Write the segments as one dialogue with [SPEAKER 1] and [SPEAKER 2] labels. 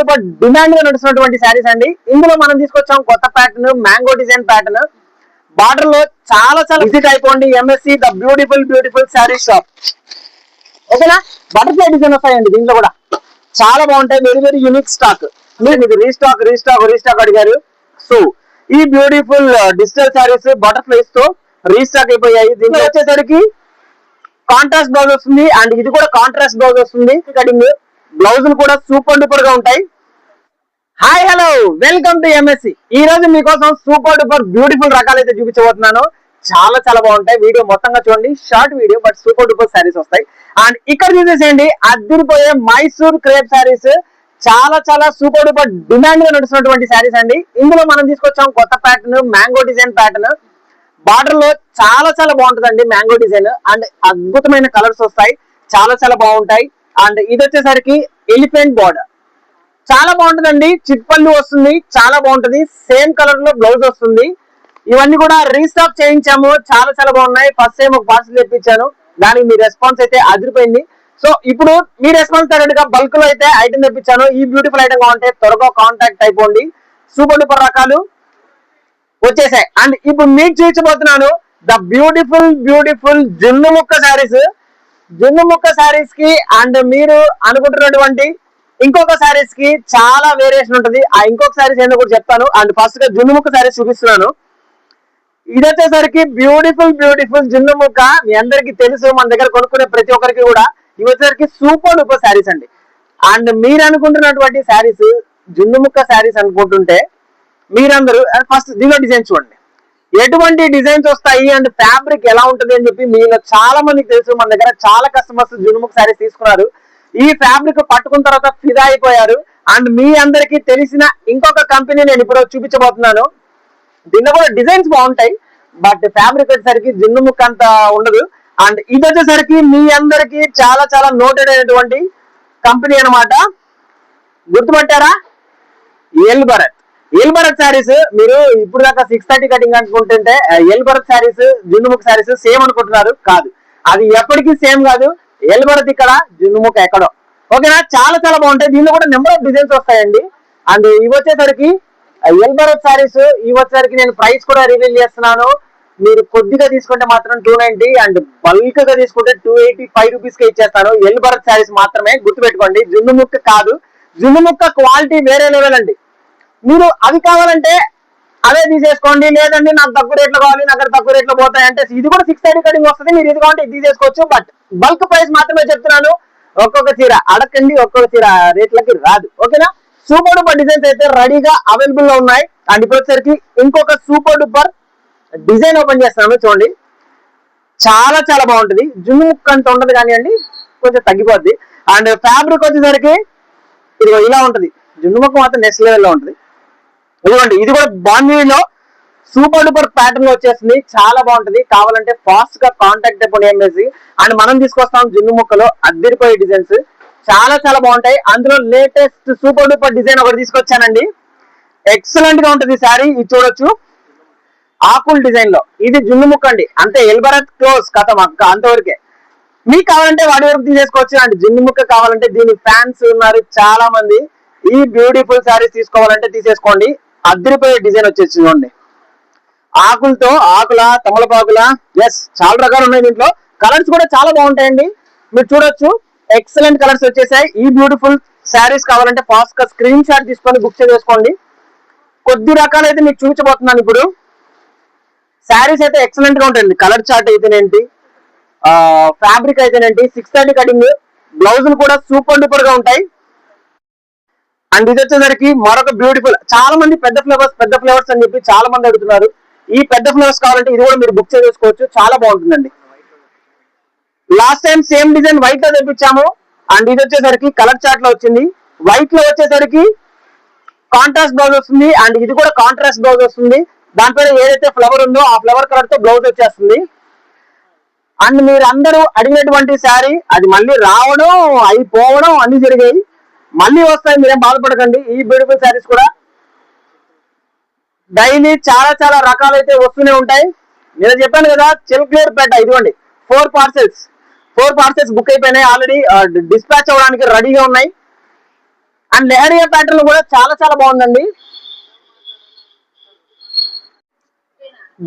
[SPEAKER 1] Duper demand గా నడుస్తున్నటువంటి శారీస్ అండి. ఇందులో మనం తీసుకొచ్చాం కొత్త pattern, mango design pattern. Border లో చాలా విజిట్ అయిపోండి MSc the beautiful sari shop. ఓకేనా, బటర్ఫ్లై డిజైన్ వస్తాయండి దీంట్లో కూడా చాలా బాగుంటాయి. Very unique stock. మీరు రీస్టాక్ అడిగారు. సో ఈ బ్యూటిఫుల్ డిజిటల్ శారీస్ బటర్ఫ్లైస్ తో రీస్టాక్ అయిపోయాయి. దీంట్లో వచ్చేసరికి కాంట్రాస్ట్ బ్లౌజ్ వస్తుంది అండ్ ఇది కూడా కాంట్రాస్ట్ బ్లౌజ్ వస్తుంది. కటింగ్ బ్లౌజులు కూడా సూపర్ డూపర్ గా ఉంటాయి. Hi hello welcome to MSc. ఈ రోజు మీకోసం సూపర్ డూపర్ బ్యూటిఫుల్ రకాలు అయితే చూపించబోతున్నాను. చాలా బాగుంటాయి. వీడియో మొత్తంగా చూడండి, short video but super duper saris వస్తాయి. అండ్ ఇక్కడ చూసేసేయండి అదిరిపోయే మైసూర్ క్రేప్ శారీస్. చాలా సూపర్ డూపర్ డిమాండ్ గా నడుస్తున్నటువంటి శారీస్ అండి. ఇందులో మనం తీసుకొచ్చాం కొత్త pattern, mango design pattern. Border లో చాలా బాగుంటుందండి మ్యాంగో డిజైన్ అండ్ అద్భుతమైన కలర్స్ వస్తాయి. చాలా బాగుంటాయి. అండ్ ఇది వచ్చేసరికి ఎలిఫెంట్ బార్డర్ చాలా బాగుంటుందండి. చిట్పల్లి వస్తుంది, చాలా బాగుంటుంది. సేమ్ కలర్ లో బ్లౌజ్ వస్తుంది. ఇవన్నీ కూడా రీస్టాక్ చేయించాము. చాలా బాగున్నాయి. ఫస్ట్ టైం ఒక పార్సల్ తెప్పించాను, దానికి మీ రెస్పాన్స్ అయితే అదిరిపోయింది. సో ఇప్పుడు మీ రెస్పాన్స్ తగ్గట్టుగా బల్క్ లో అయితే ఐటమ్ తెప్పించాను. ఈ బ్యూటిఫుల్ ఐటమ్ కావాలంటే త్వరగా కాంటాక్ట్ అయిపోండి. సూపర్ డూపర్ రకాలు వచ్చేసాయి. అండ్ ఇప్పుడు మీకు చూపించబోతున్నాను ద బ్యూటిఫుల్ జున్ను ముక్క శారీస్. జున్ను ముక్క శారీస్ కి అండ్ మీరు అనుకుంటున్నటువంటి ఇంకొక శారీస్ కి చాలా వేరియేషన్ ఉంటుంది. ఆ ఇంకొక శారీస్ ఏంటో కూడా చెప్తాను. అండ్ ఫస్ట్ గా జున్ను ముక్క శారీస్ చూపిస్తున్నాను. ఇది వచ్చేసరికి బ్యూటిఫుల్ జున్ను ముక్క. మీ అందరికి తెలుసు, మన దగ్గర కొనుక్కునే ప్రతి ఒక్కరికి కూడా ఇవి వచ్చేసరికి సూపర్ డూపర్ శారీస్ అండి. అండ్ మీరు అనుకుంటున్నటువంటి శారీస్ జున్ను ముక్క శారీస్ అనుకుంటుంటే మీరందరూ ఫస్ట్ దీనిలో డిజైన్ చూడండి, ఎటువంటి డిజైన్స్ వస్తాయి అండ్ ఫ్యాబ్రిక్ ఎలా ఉంటుంది అని చెప్పి మీలో చాలా మందికి తెలుసు. మన దగ్గర చాలా కస్టమర్స్ జున్నుముక్ శారీస్ తీసుకున్నారు. ఈ ఫ్యాబ్రిక్ పట్టుకున్న తర్వాత ఫిదా అయిపోయారు. అండ్ మీ అందరికి తెలిసిన ఇంకొక కంపెనీ నేను ఇప్పుడు చూపించబోతున్నాను. దీనిలో కూడా డిజైన్స్ బాగుంటాయి బట్ ఫ్యాబ్రిక్ వచ్చేసరికి జున్నుముక్ అంత ఉండదు. అండ్ ఇది వచ్చేసరికి మీ అందరికి చాలా నోటెడ్ అయినటువంటి కంపెనీ అనమాట. గుర్తుపట్టారా? ఎల్ భరత్ శారీస్. మీరు ఇప్పుడు దాకా 630 కటింగ్ అనుకుంటుంటే ఎల్ భరత్ శారీస్ జున్నుముక్ శారీస్ సేమ్ అనుకుంటున్నారు. కాదు, అది ఎప్పటికీ సేమ్ కాదు. ఎల్ భరత్ ఇక్కడ, జున్నుముక్ ఎక్కడో. ఓకేనా, చాలా బాగుంటాయి. దీనిలో కూడా నెంబర్ ఆఫ్ డిజైన్స్ వస్తాయండి. అండ్ ఇవి వచ్చేసరికి ఎల్ భరత్ శారీస్. ఇవి వచ్చేసరికి నేను ప్రైస్ కూడా రివీల్ చేస్తున్నాను. మీరు కొద్దిగా తీసుకుంటే మాత్రం 290 అండ్ బల్క్ గా తీసుకుంటే 285 రూపీస్ కి ఇచ్చేస్తాను. ఎల్ భరత్ శారీస్ మాత్రమే, గుర్తుపెట్టుకోండి. జున్నుముక్ కాదు. జున్నుముక్క క్వాలిటీ వేరే లెవెల్ అండి. మీరు అవి కావాలంటే అవే తీసేసుకోండి. లేదండి నాకు తక్కువ రేట్లో కావాలి, నాకు తక్కువ రేట్లో పోతాయంటే ఇది కూడా 630 కటింగ్ వస్తుంది. మీరు ఇది కావాలంటే ఇది తీసేసుకోవచ్చు. బట్ బల్క్ ప్రైస్ మాత్రమే చెప్తున్నాను. ఒక్కొక్క చీర అడగండి, ఒక్కొక్క చీర రేట్లకి రాదు. ఓకేనా, సూపర్ డూపర్ డిజైన్స్ అయితే రెడీగా అవైలబుల్ లో ఉన్నాయి. అండ్ ఇప్పుడు వచ్చేసరికి ఇంకొక సూపర్ డూపర్ డిజైన్ ఓపెన్ చేస్తున్నాను. చూడండి, చాలా బాగుంటుంది. జున్ను ముక్క అంత ఉండదు కానివ్వండి, కొంచెం తగ్గిపోద్ది. అండ్ ఫ్యాబ్రిక్ వచ్చేసరికి ఇది ఇలా ఉంటుంది. జున్ను ముక్క మాత్రం నెక్స్ట్ లెవెల్లో ఉంటుంది. ఇదిగోండి, ఇది కూడా బాంధీలో సూపర్ డూపర్ ప్యాటర్న్ లో వచ్చేసింది. చాలా బాగుంటుంది. కావాలంటే ఫాస్ట్ గా కాంటాక్ట్ అయిపోయి ఎంఎస్సి. అండ్ మనం తీసుకొస్తాం జున్ను ముక్కలో అద్దరిపోయే డిజైన్స్. చాలా బాగుంటాయి. అందులో లేటెస్ట్ సూపర్ డూపర్ డిజైన్ ఒకటి తీసుకొచ్చానండి. ఎక్సలెంట్ గా ఉంటుంది శారీ. ఇది చూడొచ్చు, ఆకుల్ డిజైన్ లో. ఇది జున్ను ముక్క అండి, అంతే. ఎల్ భరత్ క్లోజ్ కథం అక్క, అంతవరకే. మీకు కావాలంటే వాడి వరకు తీసేసుకోవచ్చు. అండ్ జున్ను ముక్క కావాలంటే దీని ఫ్యాన్స్ ఉన్నారు చాలా మంది. ఈ బ్యూటిఫుల్ శారీస్ తీసుకోవాలంటే తీసేసుకోండి. అద్దరిపోయే డిజైన్ వచ్చేసి చూడండి, ఆకులతో, ఆకుల తమలపాకుల, ఎస్ చాలా రకాలు ఉన్నాయి. దీంట్లో కలర్స్ కూడా చాలా బాగుంటాయండి. మీరు చూడొచ్చు, ఎక్సలెంట్ కలర్స్ వచ్చేసాయి. ఈ బ్యూటిఫుల్ శారీస్ కావాలంటే ఫాస్ట్ గా స్క్రీన్ షాట్ తీసుకొని బుక్ చేసుకోండి. కొద్ది రకాలు అయితే మీకు చూపించబోతున్నాను ఇప్పుడు. శారీస్ అయితే ఎక్సలెంట్ గా ఉంటాయండి. కలర్ చార్ట్ అయితేనేంటి, ఫ్యాబ్రిక్ అయితేనేంటి, 630 కటింగ్. బ్లౌజులు కూడా సూపర్ డూపర్ గా ఉంటాయి. అండ్ ఇది వచ్చేసరికి మరొక బ్యూటిఫుల్, చాలా మంది పెద్ద ఫ్లేవర్స్ అని చెప్పి చాలా మంది అడుగుతున్నారు. ఈ పెద్ద ఫ్లేవర్స్ కావాలంటే ఇది కూడా మీరు బుక్ చేసుకోవచ్చు. చాలా బాగుంటుందండి. Last time same design white లో తెప్పించాము. అండ్ ఇది వచ్చేసరికి కలర్ చార్ట్ లో వచ్చింది. వైట్ లో వచ్చేసరికి కాంట్రాస్ట్ బ్లౌజ్ వస్తుంది. అండ్ ఇది కూడా కాంట్రాస్ట్ బ్లౌజ్ వస్తుంది. దానిపైన ఏదైతే ఫ్లవర్ ఉందో ఆ ఫ్లవర్ కలర్ తో బ్లౌజ్ వచ్చేస్తుంది. అండ్ మీరు అందరూ అడిగినటువంటి శారీ అది మళ్ళీ రావడం, అయిపోవడం అన్ని జరిగాయి. మళ్ళీ వస్తాయి, మీరేం బాధపడకండి. ఈ బ్యూటిఫుల్ శారీస్ కూడా డైలీ చాలా రకాలు అయితే వస్తూనే ఉంటాయి. నేను చెప్పాను కదా, చిలకలూరుపేట. ఇదిగోండి 4 పార్సెల్స్ బుక్ అయిపోయినాయి ఆల్రెడీ. డిస్పాచ్ అవ్వడానికి రెడీగా ఉన్నాయి. అండ్ లెహరియా ప్యాటర్న్ కూడా చాలా చాలా బాగుందండి.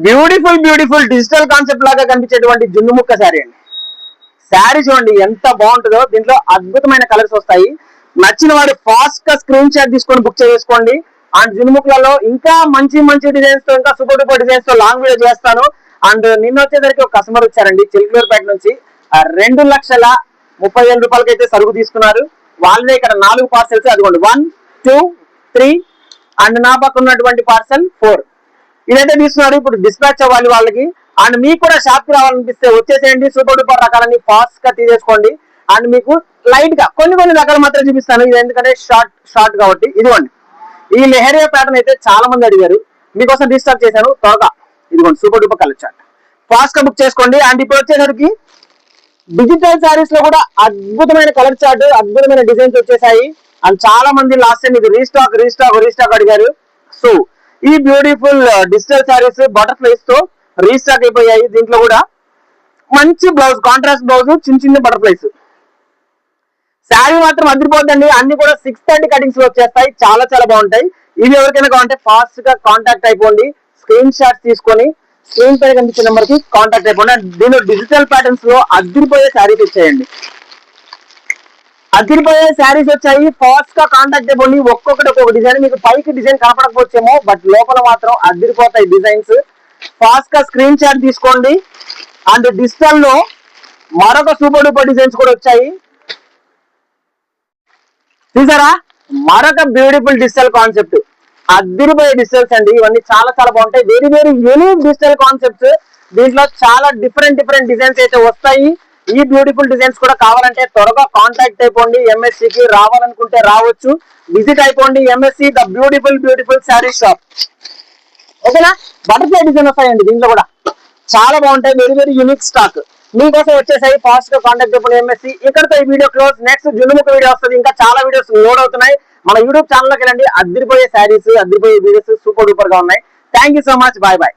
[SPEAKER 1] బ్యూటిఫుల్ బ్యూటిఫుల్ డిజిటల్ కాన్సెప్ట్ లాగా కనిపించేటువంటి జున్ను ముక్క శారీ అండి. శారీ చూడండి ఎంత బాగుంటుందో. దీంట్లో అద్భుతమైన కలర్స్ వస్తాయి. నచ్చిన వాడు ఫాస్ట్ గా స్క్రీన్ షాట్ తీసుకొని బుక్ చేసుకోండి. అండ్ జున్ముక్లలో ఇంకా మంచి మంచి డిజైన్స్ తో, ఇంకా సూపర్ డూపర్ డిజైన్స్ తో లాంగ్ వీడియో చేస్తాను. అండ్ నిన్న వచ్చేసరికి ఒక కస్టమర్ వచ్చారండి చిలుకలూరుపేట నుంచి. 2,30,000 రూపాయలకి అయితే సరుకు తీసుకున్నారు. వాళ్ళే ఇక్కడ 4 పార్సెల్స్, అదిగోండి 1, 2, 3 అండ్ నా పక్కన ఉన్నటువంటి పార్సెల్ 4 ఇదైతే తీసుకున్నారు. ఇప్పుడు డిస్పాచ్ అవ్వాలి వాళ్ళకి. అండ్ మీకు కూడా షాప్ కి రావాలనిపిస్తే వచ్చేసేయండి. సూపర్ డూపర్ రకాలన్నీ ఫాస్ట్ గా తీసేసుకోండి. అండ్ మీకు లైట్ గా కొన్ని రకాలు మాత్రం చూపిస్తాను. ఇది ఎందుకంటే షార్ట్ కాబట్టి. ఇదిగోండి ఈ లెహరియా ప్యాటర్న్ అయితే చాలా మంది అడిగారు, మీకోసం రీస్టాక్ చేశాను త్వరగా. ఇదిగోండి super duper colour chart, fast గా బుక్ చేసుకోండి. అండ్ ఇప్పుడు వచ్చేసరికి డిజిటల్ శారీస్ లో కూడా అద్భుతమైన కలర్ చార్ట్, అద్భుతమైన డిజైన్స్ వచ్చేసాయి. అండ్ చాలా మంది లాస్ట్ టైం ఇది రీస్టాక్ అడిగారు. సో ఈ బ్యూటిఫుల్ డిజిటల్ శారీస్ బటర్ఫ్లైస్ తో రీస్టాక్ అయిపోయాయి. దీంట్లో కూడా మంచి బ్లౌజ్, కాంట్రాస్ట్ బ్లౌజ్, చిన్న బటర్ఫ్లైస్. శారీ మాత్రం అదిరిపోద్దండి. అన్ని కూడా 630 కటింగ్స్ లో వచ్చేస్తాయి. చాలా చాలా బాగుంటాయి. ఇవి ఎవరికైనా కావాలంటే ఫాస్ట్ గా కాంటాక్ట్ అయిపోండి. స్క్రీన్ షాట్స్ తీసుకొని స్క్రీన్ పై కనిపించే నెంబర్ కి కాంటాక్ట్ అయిపోండి. దీనిలో డిజిటల్ ప్యాటర్న్స్ లో అదిరిపోయే శారీస్ వచ్చాయండి. అదిరిపోయే శారీస్ వచ్చాయి. ఫాస్ట్ గా కాంటాక్ట్ అయిపోండి. ఒక్కొక్కటి ఒక్కొక్క డిజైన్. మీకు పైకి డిజైన్ కనపడకపోవచ్చేమో, బట్ లోపల మాత్రం అదిరిపోతాయి డిజైన్స్. ఫాస్ట్ గా స్క్రీన్ షాట్ తీసుకోండి. అండ్ డిజిటల్ లో మరొక సూపర్ డూపర్ డిజైన్స్ కూడా వచ్చాయి. చూసారా, మరొక బ్యూటిఫుల్ డిజిటల్ కాన్సెప్ట్, అదిరిపోయే డిజిటల్స్ అండి. ఇవన్నీ చాలా చాలా బాగుంటాయి. Very very unique digital concepts. దీంట్లో చాలా డిఫరెంట్ డిజైన్స్ అయితే వస్తాయి. ఈ బ్యూటిఫుల్ డిజైన్స్ కూడా కావాలంటే త్వరగా కాంటాక్ట్ అయిపోండి. ఎంఎస్సి కి రావాలనుకుంటే రావచ్చు. విజిట్ అయిపోండి MSc the beautiful sari shop. ఓకేనా. బటర్ఫ్లై డిజైన్ వస్తాయండి దీంట్లో కూడా చాలా బాగుంటాయి. వెరీ వెరీ యూనిక్ స్టాక్ మీకోసం వచ్చేసాయి. ఫాస్ట్ గా కాంటాక్ట్ అయిపోండి ఎంఎస్సి. ఇక్కడతో ఈ వీడియో క్లోజ్. నెక్స్ట్ జున్నుముఖ వీడియో వస్తుంది. ఇంకా చాలా వీడియోస్ లోడ్ అవుతున్నాయి. మన యూట్యూబ్ ఛానల్ లోకి వెళ్ళండి. అదిరిపోయే శారీస్, అదిరిపోయే వీడియోస్ సూపర్ డూపర్ గా ఉన్నాయి. Thank you so much. Bye bye.